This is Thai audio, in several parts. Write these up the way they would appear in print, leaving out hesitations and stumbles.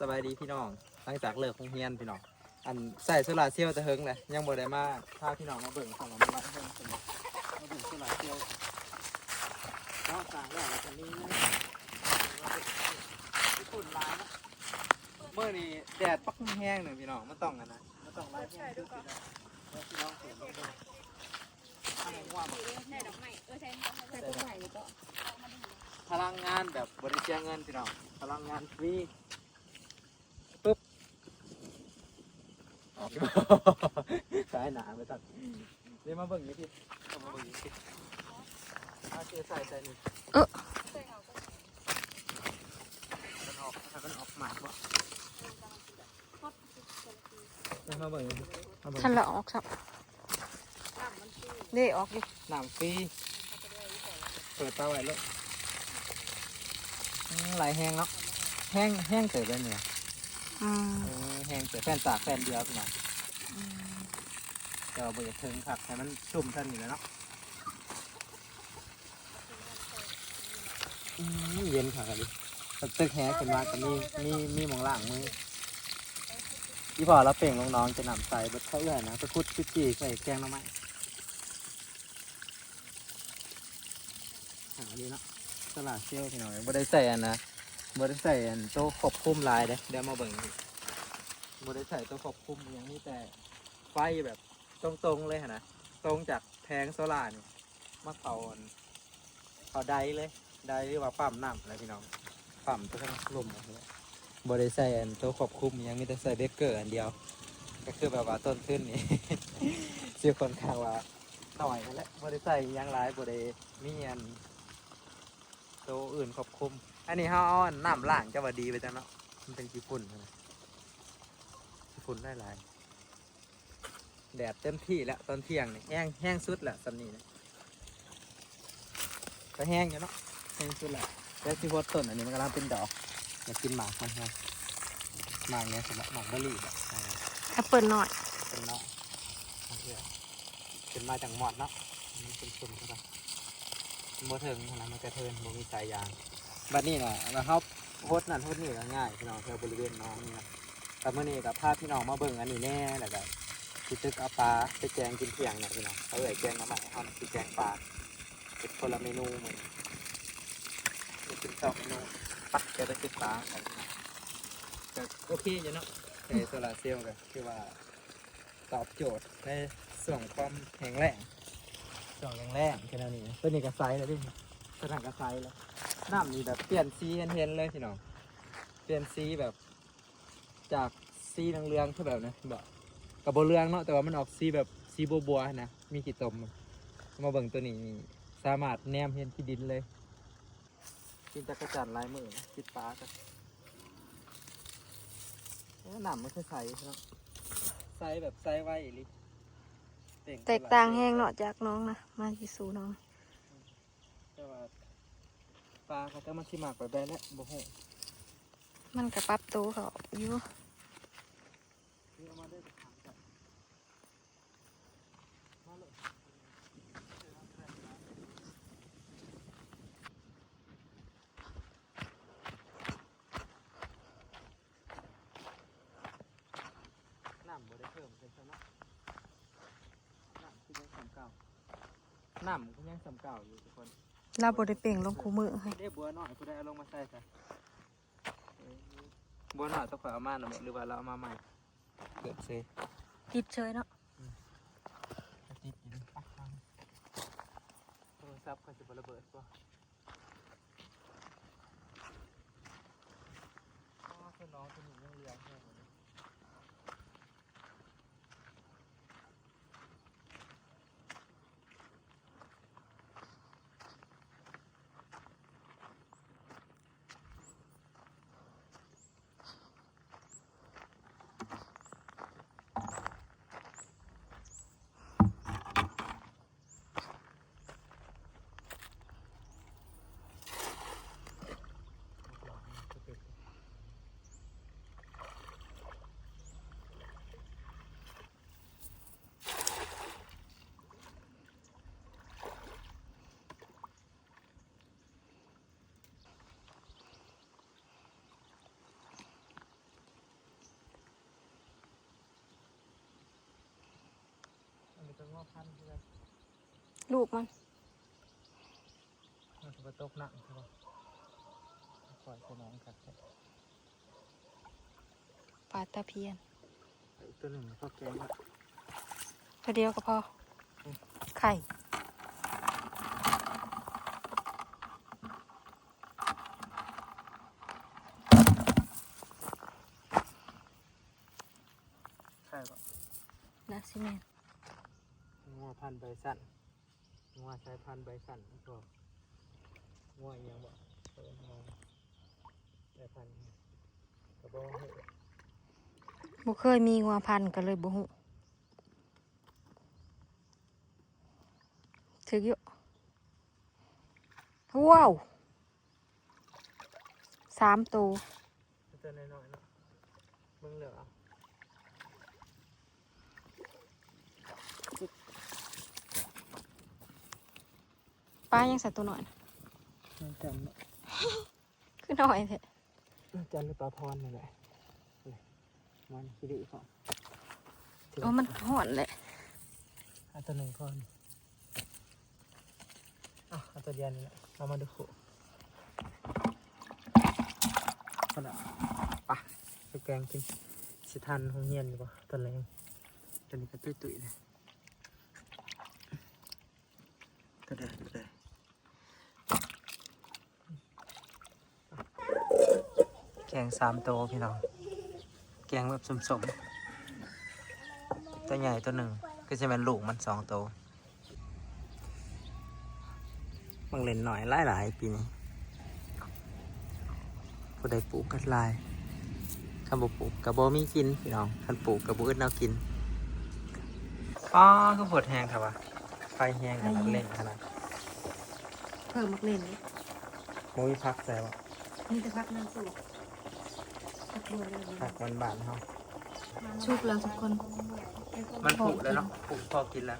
สบายดีพี่น้องหลังจากเลิกโรงเรียนพี่น้องอันใส่โซลาร์เซลล์จะเฮิงเลยยังบ่ได้มาพาพี่น้องมาเบิ่งของเรามาเบิ่งกันมาเบิ่งโซลาร์เซลล์นอกจากแล้วตอนนี้ฝุ่นลายนะเมื่อนี้แดดปักแห้งหนึ่งพี่น้องมันต้องกันนะมันต้องลายแห้งทุกทีนะพี่น้องเห็นบ้างอะไรว่าแบบพลังงานแบบบริจาคเงินพี่น้องพลังงานฟรีปึ๊บออกสายหนาไปตัดเดี๋ยวมาเบิ่งนี้พี่มาเบิ่งนี้พี่เอาเจใส่นี่มันออกหมากบ่มาเบิ่งท่านละออกครับนี่ออกดิหนามฟรีเปิดตาไว้เลยไหลแห้งเนาะแห้งเกิดได้เนี่ยแห้งเกิดแฟนตากแฟนเดียวพี่น้องจะเบิดถึงครับให้มันชุ่มท่านนี่แล้วเนาะเย็นค่ะกันดิตึกแห้งขึ้นมาก็มีมองล่างมือที่พอเราเปล่งลงน้องจะนำใส่บดเขาเอื้อนนะไปคุดจี้ใส่แกงน้ำไม้อันนี้เนาะตลาดเชี่ยวพี่น้องบ่ได้ใส่อันนะบ่ได้ใส่อันโต๊ะควบคุมลายเดี๋ยวมาเบิ่งบ่ได้ใส่โต๊ะควบคุมอย่างนี้แต่ไฟแบบตรงๆเลยนะตรงจากแผงโซล่านี่มาเขาไดเลยไดหรือว่าปั๊มน้ำอะไรพี่น้องปั๊มตัวข้างลมบ่ได้ใส่อันโต๊ะควบคุมยังมีแต่ใส่เบรกเกอร์อันเดียวก็คือแบบว่าต้นขึ้นนี่ ชื่อคนข้างว่าหน่อยนั่นแหละบ่ได้ใส่ยังหลายบ่ได้มีอันโต๊ะอื่นควบคุมอันนี้เขาเอาน้ำล้างจะว่าดีไปจังเนาะมันเป็นขี้ฝุ่นนะขี้ฝุ่นได้หลายแดดเต็มที่แล้วตอนเที่ยงนี่แห้งสุดแหละสำนีนะก็แห้งอยู่เนาะแห้งสุดแหละแล้วที่พดต้นอันนี้มันกำลังเป็นดอกมากินหมากมันไงหมากเนี้ยสำหรับหมากมะลิแบบแอปเปิลหน่อยเป็นเนาะเป็นมาจากหมอดเนาะมันเป็นชุ่มใช่ปะโมเทิงนะมันกระเทินโมมีสายยางบัดนี้นะมาเขาโพสนั่นโพสนี่ก็ง่ายพี่น้องแถวบริเวณน้องนี่นะแต่เมื่อนี้กับภาพพี่น้องมาเบิ่งอันนี้แน่แหละก็คือตึกเอาปลาไปแกงกินเที่ยงนะพี่น้องเอาไว้แกงน้ำมันเขาคือแกงปลาเป็นคนละเมนูเหมือนเป็นสองเมนูปักจะไปติดปลาแต่โอเคอยู่เนาะในโซลาเซลล์ก็คือว่าตอบโจทย์ในส่วนความแข็งแรงส่วนแรงแค่นั้นเองตัวนี้ก็ไซส์แล้วพี่สถานก็ไซส์แล้วน้ำนี่แบบเปลี่ยนสีเห็นเลยพี่น้องเปลี่ยนสีแบบจากสีเหลืองๆคือแบบนะแบบกับโบเรืองเนาะแต่ว่ามันออกสีแบบสีบัวๆนะมีขีดตมมาเบิ่งตัวนี้สามารถแนมเห็นที่ดินเลยกินจักรจันทร์ลายมือคิดปลากันน้ำมันคือใสเนาะใสแบบใสไว้ลิแตกต่างแห้งเนาะจากน้องนะมาที่สู่น้องแต่ว่าปลาเขาจะมาชิมากไปได้แล้วโบโหมันกระปับตัวเขาอยู่น้ำบ่ได้เพิ่มเป็นชนะน้ำคือยังสำเก่าน้ำคือยังสำเก่าอยู่ทุกคนเราบได้เปล่งลงคู่มือให้ได้บัวหน่อยผู้ใดเอาลงมาใส่ค่ะบัวหน่อยต้องขอเอามาหน่อยหรือว่าเราเอามาใหม่เกิดเซ่ติดเฉยเนาะติดอยู่ปักมันโทรศัพท์เขาจะระเบิดก็คือน้องตัวนี้ยังเลี้ยงแค่ไหน ลูกมัน มันจะตกหนักใช่ปะปล่อยสนองกัด ปลาตะเพียน ตัวหนึ่งก็แกงละ ตัวเดียวก็พอไข่ ใช่ปะ นะซีเมน งัวพันธุ์ใบสั้นงัวสายพันธุ์ใบสั้นก็งัวอีกอย่างบ่งัวสายพันธุ์กระบอกเห็ด บ่เคยมีงัวพันธุ์ก็เลยบ่ฮู้ถึกอยู่ว้าว3 ตัว ตัวน้อยๆเนาะเบิ่งเหลือ ปลายังใส่ตัวหน่อยนะ จันทร์ คือหน่อยแท้ จันทร์หรือปลาพรนี่แหละมันคิดดีก่อน โอ้มันห่อนเลย เอาตัวหนึ่งก่อนเอาตัวเดียวนี่แหละเอามาดูขู่ก็ได้ปะไปแกงกินสิทันห้องเย็นดีกว่าตอนแรงตอนนี้ก็ตุ้ยๆเลยตัวใดแกง3 โตวพี่น้องแกงแบบสมๆตัวใหญ่ตัวหนึ่งก็จะเป็นลูกมัน2 โตวบางเล่นหน่อยหลายปีนี้ผู้ใดปลูกก็ลายคันบ่ปลูกกระโบมีกินพี่น้องคันปลูกกระโบอึดแนวกินก็ปวดแห้งครับวะไฟแห้งกันเล่นขนาด เพิ่มมักเล่นนี่ โมวิพักแล้ว นี่จะพักนั่งสูบพักบัวเลย ผักมันบานเขา ชุบแล้วทุกคน มันปลูกแล้วเนาะปลูกพอกินแล้ว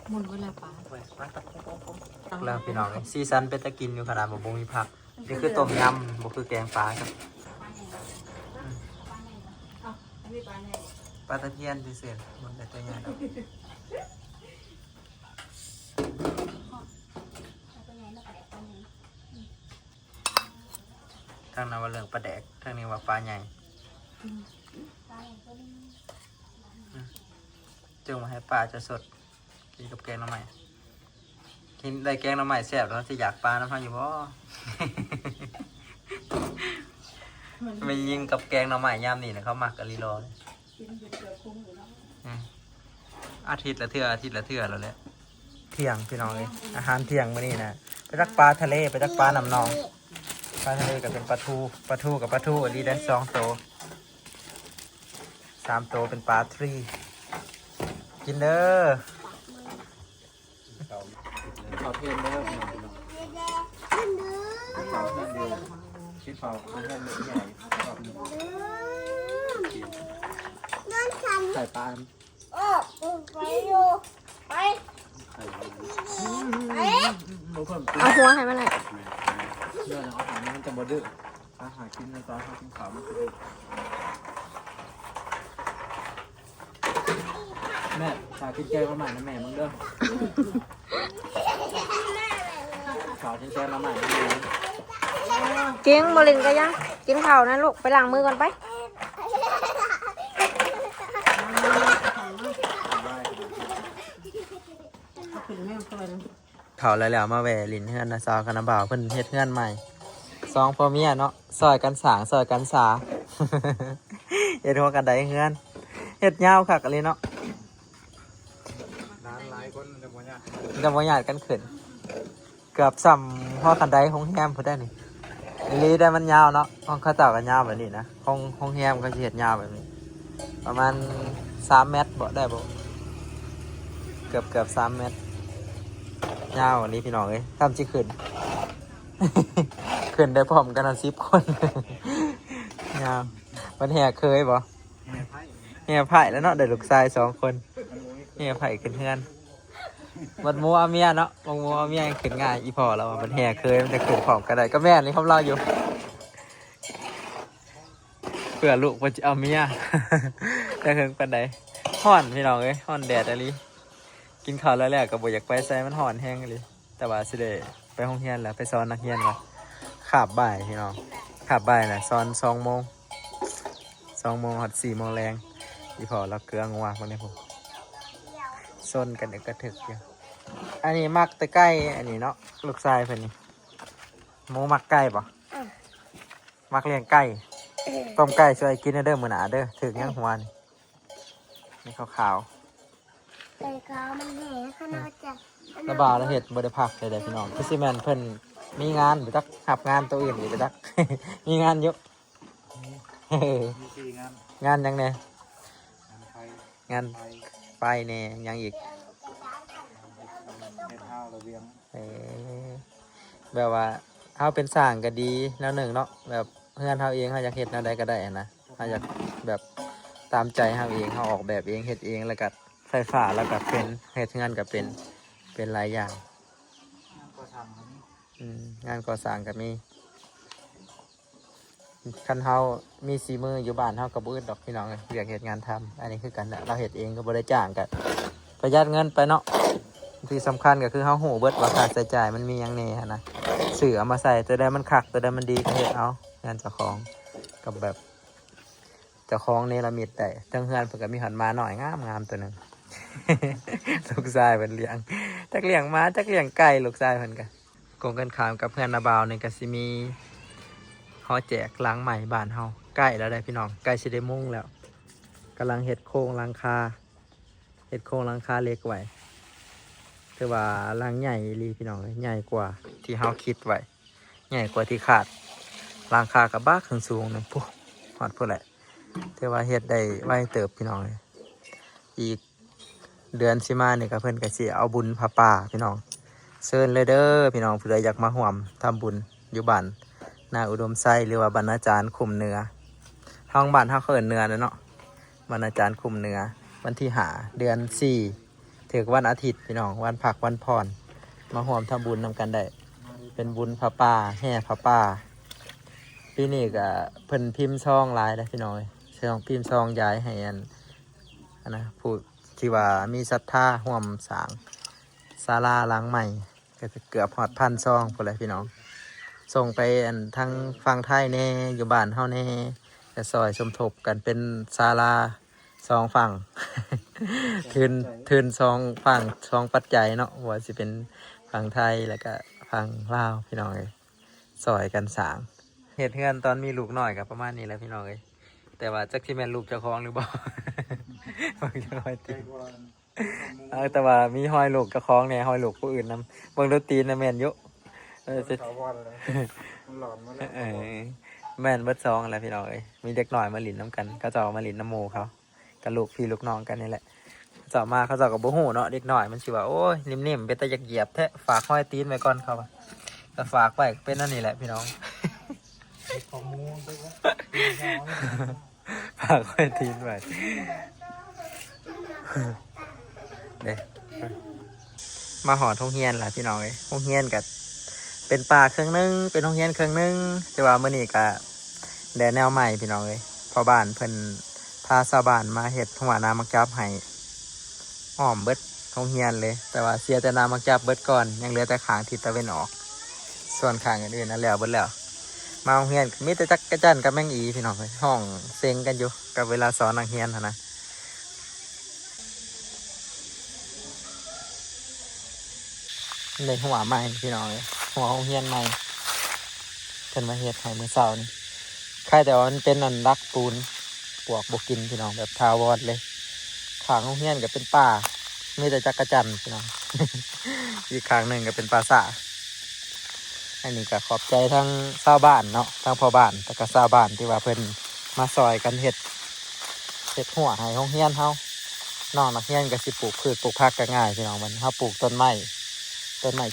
หมุนเวลาปลา เว้ยมาตัดแล้วพี่น้องเลยซีซันเป็นตะกินอยู่ขนาดบ่มีผักนี่คือต้มยำบ่คือแกงปลาครับปลาตะเพียนพิเศษมันแต่ตัวใหญ่เนาะทางนั้นว่าเรื่องปลาแดกทางนี้ว่าปลาใหญ่จึงมาให้ปลาจะสดกินกับแกงหน่อไม้กินได้แกงหน่อไม้แซ่บแล้วจะอยากปลาน้ำพังอยู่บ่ ไม่ยิงกับแกงหน่อไม้ยามนี่นะเขาหมักกะลีรอเลยอาทิตย์ละเทื่อแล้วแหละเที่ยงพี่น้องเลยอาหารเที่ยงมื้อนี้นะไปจักปลาทะเลไปจักปลาน้ำนองปลาทะเลก็เป็นปลาทูกับปลาทูอันนี้ได้2 โตว3 โตวเป็นปลาทรีกินเด้อเขาเทียนเด้อคิดเผาเพื่อนใหญ่ใส่ปลา ไปอยู่ไปไป เอาหัวให้มันหน่อย เรื่องอาหารมันจะบ่ดื้ออาหารกินในตอนเขากินข้าวมันจะดื้อแม่ฝากกินแกงมาใหม่นะแม่มึงเด้อฝากกินแกงมาใหม่นะแม่ เก่งบรินก็ยังกินข้าวนะลูกไปล้างมือก่อนไป เขาแล้วมาแหวลินเฮือนนะซาวคณะบ่าวเพิ่นเฮ็ดเฮือนใหม่2พ่อเมียเนาะซอยกันสร้างซอยกันสา เฮ็ดหัวกันได้เฮือนเฮ็ดยาวคักเลยเนาะหลายคนจะบ่ญาติกันขึ้นเกือบซ้ำฮอกันไดของแฮมพุ่นได้นี่อีหลีได้มันยาวเนาะห้องเขาเจ้ากันยาวแบบนี้นะห้องแฮมเขาสิเฮ็ดยาวแบบนี้ประมาณ3 เมตรบ่ได้บ่เกือบ3 เมตรยาวอันนี้พี่น้องเอ้ยทำจิขึ้น ขึ้นได้พร้อมกัน10 คน ยาวมันแห่เคยบ่แห่ไผ่แล้วเนาะได้ลูกชาย2 คนแห่ไผ่ขึ้นเฮือนบัดหมูเอาเมียเนาะบัดหมูเอาเมียยังขึ้นง่ายอีพ่อเรามันแห่เคยมันจะขึ้นพร้อมกันได้ก็แม่นี่เขาเล่าอยู่เพื่อลูกมันจะเอาเมีย แต่เฮิงปานใดฮ้อนพี่น้องเอ้ยฮ้อนแดดอะไร กินข้าวแล้วแหละก็บ่อยากไปใส่มันหอนแห้งเลยแต่ว่าสิได้ไปห้องเรียนแล้วไปสอนนักเรียนแล้วขาบบ่ายพี่น้องขาบบ่ายน่ะสอน2 โมงฮอด4 โมงแรงอีพอเราเกลืองัวพวกนี้ผมซนกันเอกกระถึกอยู่อันนี้มักแต่ใกล้อันนี้เนาะลูกชายเพิ่นนี่หมูมักไก่ป่ะมักเลี้ยงไก่ต้มไก่ช่วยกินเด้อมื้อหน้าเด้อถึกยังหัวนี่ขาว ไก่ขาวมันแห้งขนาดจะ ๆระบาดแล้วเฮ็ดบ่ได้พักเลยเด้อพี่น้องคือสิแม่นเพิ่นมีงานบ่จักรับงานตัวอื่นอีกบ่จัก มีงานเยอะ มี4 งาน งานยังแน่ งานไฟ งานไฟแน่ยังอีก เฮ็ดข้าวระเบียง เอ้แบบว่าเฮาเป็นสร้างก็ดีแนวหนึ่งเนาะแบบเพื่อนเฮาเองเฮาอยากเฮ็ดแนวใดก็ได้อะนะเฮาอยากแบบตามใจเฮาเองเฮาออกแบบเองเฮ็ดเองแล้วก็ไฟฟ้าแล้วก็เป็นเฮ็ดงานก็เป็นหลายอย่าง งานก่อสร้างอันนี้ งานก่อสร้างก็มีคันเฮามีสีมืออยู่บ้านเฮาก็บ่อึดดอกพี่น้องเอ้ยเรียกเฮ็ดงานทำอันนี้คือกันแหละเราเฮ็ดเองก็บ่ได้จ้างก็ประหยัดเงินไปเนาะที่สำคัญก็คือเฮาฮู้เบิดว่าค่าใช้จ่ายมันมีหยังแหน่หั้นนะซื้อเอามาใส่ตัวใดมันคักตัวใดมันดีก็เฮ็ดเอางานเจ้าของกับแบบเจ้าของเนรมิตได้ทั้งเฮือนเพิ่นก็มีหันมาหน่อยงามตัวหนึง ลูกชายเพิ่นเลี้ยงจักเลี้ยงม้าจักเลี้ยงไก่ลูกชายเพิ่นก็กงกันข้ามกับเพื่อนนาบาวนี่ก็สิมีฮอแจกหล้างใหม่บ้านเฮาใกล้แล้วได้พี่น้องใกล้สิได้มุ่งแล้วกำลังเฮ็ดโครงหลังคาเล็กไว้ถือว่าหลังใหญ่อีหลีพี่น้องใหญ่กว่าที่เฮาคิดไว้ใหญ่กว่าที่คาดหลังคากับบ้าขึ้นสูงนึงปุ๊บฮอดพุ่นแหละถือว่าเฮ็ดได้ไวเติบพี่น้องอีกเดือนสิมาเนี่ยก็เพิ่นก็สิเอาบุญพระป่าพี่น้องเชิญเลยเด้อพี่น้องเผื่ออยากมาร่วมทำบุญอยู่บ้านนาอุดมไส้หรือว่าบรรณาจารย์คุมเหนือทางบ้านเฮาเอิ้นเหนือเนาะบรรณาจารย์คุมเหนือวันที่5 เดือน 4ถึงวันอาทิตย์พี่น้องวันพักวันพรมาร่วมทำบุญนำกันได้เป็นบุญพระป่าแห่พระป่าปีนี้ก็เพิ่นพิมพ์ซองหลายแล้วพี่น้องซองพิมพ์ซองย้ายให้อันนะผู้ที่ว่ามีศรัทธาห่วมสร้างศาลาหลังใหม่ก็จะเกือบหอด1,000 ซองพอเลยพี่น้องส่งไปอันทั้งฝั่งไทยแน่อยู่บ้านเฮาแน่จะซอยสมทบกันเป็นศาลา2 ฝั่ง ทืน2 ฝั่ง2 ปัจจัยเนาะว่าสิเป็นฝั่งไทยแล้วก็ฝั่งลาวพี่น้องเอ้ยซอยกันสร้างเหตุเฮือนตอนมีลูกน้อยก็ประมาณนี้แหละพี่น้องเอ้ยแต่ว่าจักที่แม่นลูกเจ้าของหรือบ่ บางจะคอย ใจ ตี กว่า แต่ว่ามีหอยลูกเจ้าของเนี่ยหอยลูกผู้อื่นนำเบิ่งดนตรีนะแม่นเยอะจะ ถาวรเลยมันหลอนมาแล้ว แม่นเบิดซองอะไรพี่น้องเอ้ยมีเด็กหน่อยมาหลินน้ำกันก็จะเอามาหลินน้ำโมเขากับลูกพี่ลูกน้องกันนี่แหละเจ้ามาเขาเจ้ากับโบหูเนาะเด็กหน่อยมันสิว่าโอ้ยนิ่มๆเป็นตะเหยียบแท้ฝากห้อยตีนไว้ก่อนเขาว่าแต่ฝากไว้เป็นนั่นนี่แหละพี่น้อง ของมูนไปวะ ฝากห้อยตีนไว้เด้มาหอทงเฮียนแหละพี่น้องเอ้ยทงเฮียนกับเป็นป่าเครื่องนึงเป็นทงเฮียนเครื่องนึงแต่ว่ามื้อนี้ก็แดนแนวใหม่พี่น้องเอ้ยพอบ้านเพิ่นพาชาวบ้านมาเฮ็ดหัวน้ำมักจับให้อ้อมเบิดทงเฮียนเลยแต่ว่าเสียแต่น้ำมักจับเบิดก่อนยังเหลือแต่ขางทิศตะวันออกส่วนขางอื่นๆนั่นแล้วเบิดแล้วมาโรงเรียนมีแต่จักรจันกับแมงอีพี่น้องเอ้ยห้องเซ็งกันอยู่กับเวลาสอนนักเรียนหั้นนะเลยหัวใหม่พี่น้องเลยหัวโรงเรียนใหม่เพิ่นมาเฮ็ดให้มื้อเช้านี่ใครแต่ว่ามันเป็นอันรักปูนปวกบกินพี่น้องแบบทาวอดเลยขางโรงเรียนก็เป็นป่ามีแต่จักรจันทร์พี่น้อง อีกข้างหนึ่งก็เป็นปราสาทอันนี้ก็ขอบใจทั้งชาวบ้านเนาะทั้งพ่อบ้านแต่ก็ชาวบ้านที่ว่าเพิ่นมาซอยกันเฮ็ดหัวให้โรงเรียนเฮาน้องนักเรียนก็สิปลูกพืชปลูกผักก็ง่ายพี่น้องมันเฮาปลูกต้นไม้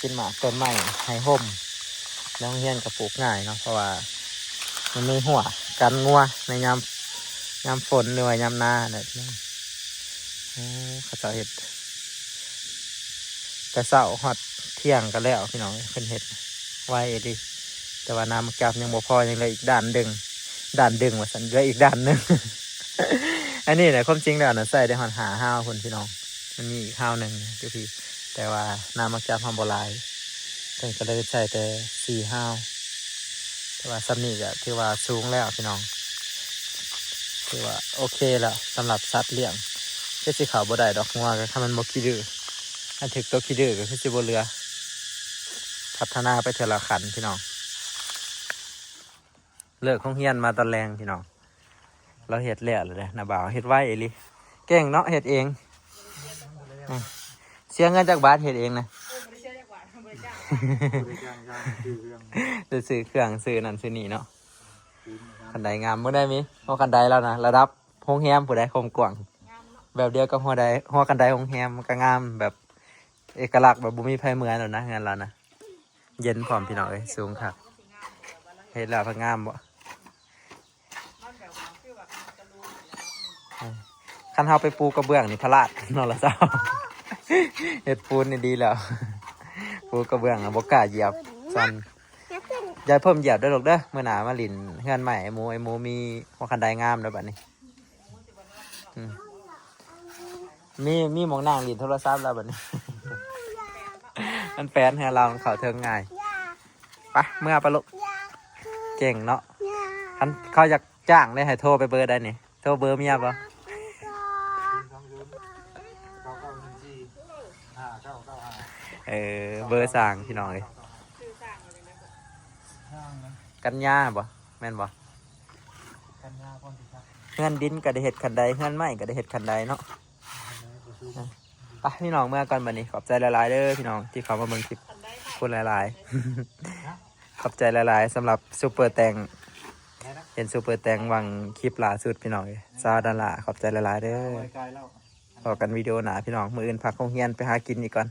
กินหมากต้นไม้ให้ห่มแล้วโรงเรียนก็ปลูกง่ายเนาะเพราะว่ามันมีหัวกันงัวในยามฝนหรือว่ายามหน้าเนี่ยพี่น้องเขาจะเฮ็ดแต่เช้าฮอดเที่ยงก็แล้วพี่น้องเพิ่นเฮ็ดไว้ดิแต่ว่าน้ำจับยังบ่พอยังเหลืออีกด้านดึงว่าซั่นเหลืออีกด้านหนึง อันนี้แหละความจริงแล้วน่ะใส่ได้ฮอด5 พุ่นพี่น้อง มันมีอีกห้าวหนึ่งก็พี่แต่ว่าน้ำมักจะทำโบราณเพิ่นก็เลยใส่แต่4ห้าวแต่ว่าซัมนี่ก็ถือว่าสูงแล้วพี่น้องถือว่าโอเคแล้วสำหรับสัตว์เลี้ยงก็สิเขาบ่ได้ดอกงัวก็ถ้ามันบ่ขี้ดื้ออันถึกตัวขี้ดื้อก็คือสิบ่เหลือพัฒนาไปเทอละขันพี่น้องเลิกของเฮียนมาตอนแรงพี่น้องเราเฮ็ดแล้วเลยนะบ่าวเฮ็ดไว้เอลิเก่งเนาะเฮ็ดเองเสียเงินจากบาทเฮ็ดเองนะ บริการยางคือเรื่อง จะซื้อเครื่องซื้อนั่นซื้อนี่เนาะคันใดงามเมื่อได้มิหัวคันใดแล้วนะระดับห้องแฮมผู้ใดคมกว้างแบบเดียวกับหัวคันใดห้องแฮมก็งามแบบเอกลักษณ์แบบบุมีไผเหมือนหรอกนะงานเรานะเย็นพร้อมพี่น้องเอ้ยสูงครับเฮ็ดแล้วพงามบ่คันเฮาไปปูกระเบื้องนี่พลาดนอนละเจ้าเฮ็ดปูนนี่ดีแล้วปูกระเบื้องบ่กล้าเหยียบสั่นยายเพิ่มเหยียบได้หรอกเด้อเมื่อหนามาลินเฮือนใหม่ไอ้หมูมีหัวคันไดงามแล้วบัดนี้มีหมองนั่งลินโทรศัพท์แล้วบัดนี้ มันแฟนให้เราเขาเทิงง่ายไปเมื่อปะลุกเก่งเนาะคันเขาอยากจ้างได้ให้โทรไปเบอร์ได้นี่โทรเบอร์เมียปะเบอร์สั่งพี่น้องเลยกันยาบ่แม่นบ่เฮือนดินก็ได้เห็ดขันใดเฮือนไม้ก็ได้เห็ดขันใดเนาะไปพี่น้องเมื่อก่อนบัดนี้ขอบใจหลายๆเด้อพี่น้องที่เขามาเบิ่งคลิปคุณหลายๆ ขอบใจหลายๆสำหรับซูเปอร์แตงเห็นซูเปอร์แตงวังคลิปล่าสุดพี่น้องซาดันละขอบใจหลายๆเด้อพอกันวิดีโอหนาพี่น้องมื้ออื่นพักโรงเรียนไปหากินอีกก่อน